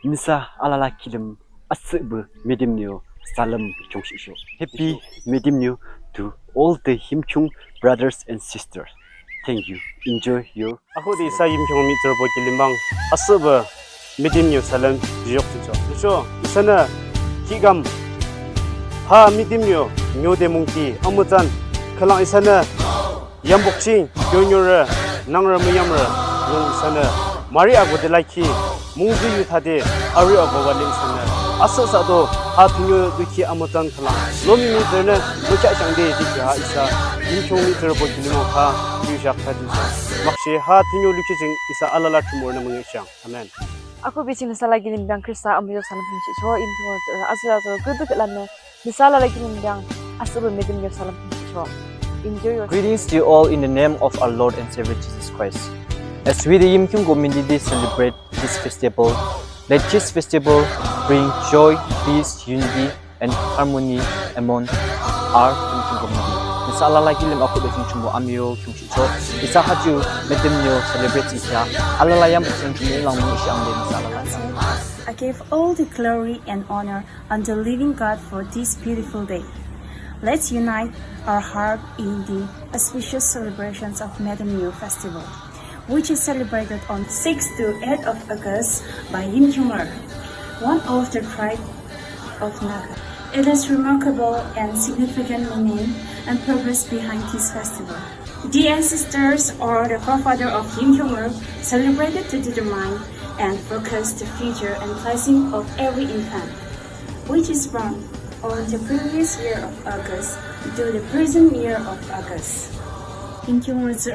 Nisa alala kilim asbu Metümnyo salam chungshisho. Happy Metümnyo to all the Yimkhiung brothers and sisters. Thank you. Enjoy your. Ako di isa Yimkhiung mi terbo kilimbang asbu Metümnyo salam jiyok tujo. So isana kigam ha Metümnyo nyode mungki amutan kalang isana yambokching gyonyora nangra muyamra yung isana mari ako de like mungzi yuthade ari ako waling sana asasado hatunyo duki amutan kalang lomi mi terne mucha changde dikya ha isa Yimkhiung mi terbo kilimo ha yushak thadi makshi hatunyo lukijing isa alala tumor na mangyang amen. Aku bicara masalah gini biang Krista ambil salam penci cowok Yimkhiung asal kudu kelana misalnya lagi biang asal Metümnyo salam penci cowok. Enjoy your. Greetings to you all in the name of our Lord and Savior Jesus Christ. As we the Yimkhiung community celebrate this festival, let this festival bring joy, peace, unity, and harmony among our Yimkhiung community. Inshallah lagi lem aku bersama cumbu amio cumbu cok. Isa haju Metümnyo celebrate isya. Allah yang bersama cumbu lang mengisya amde inshallah. I give all the glory and honor unto the living God for this beautiful day. Let's unite our heart in the auspicious celebrations of Metümnyo Festival, which is celebrated on 6 to 8 of August by Yimkhiungers, one of the tribe of Naga. It has remarkable and significant meaning and purpose behind this festival. The ancestors or the forefather of Yimkhiungers celebrated to determine and focus the future and blessing of every infant, which is born on the previous year of August to the present year of August. Yimkhiungers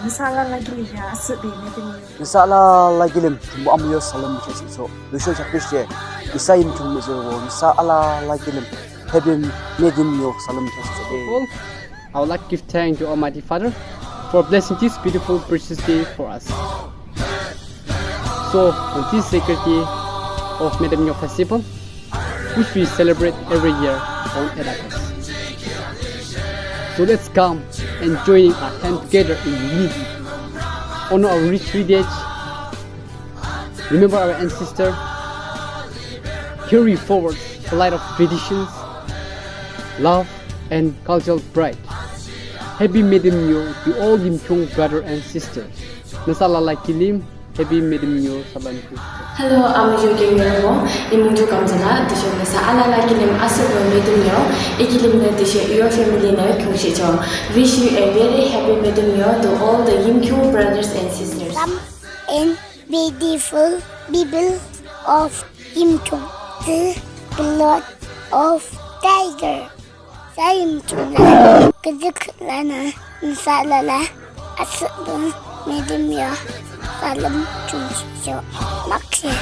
misalnya lagi ya asbi Metümnyo. Inshallah lagi lem cumbu amio salam chungshisho. Lusho chakrishe isa Yimkhiung mi zerbo inshallah lagi lem happy Metümnyo salam chungshisho. I would like to give thanks to Almighty Father for blessing this beautiful precious day for us. So, on this sacred day of Metümnyo Festival, which we celebrate every year on 8 August. So let's come and join our hand together in unity. Honor our rich heritage, remember our ancestors, carry forward the light of traditions, love, and cultural pride. Happy Metümnyo to all Yimkhiung brothers and sisters. Nasalala kilim, happy Metümnyo salam. Hello, I'm Yimkhiung. Imuju kamjala disho nasa alala kilim asabo Metümnyo ikilim na disho your family na kungshicho. Wish you a very happy Metümnyo to all the Yimkhiung brothers and sisters. Come in beautiful people of Yimkhiung, the blood of tiger. Sa Yimkhiung na kedeklana insalala asabo Metümnyo salam chungshicho. Maksya.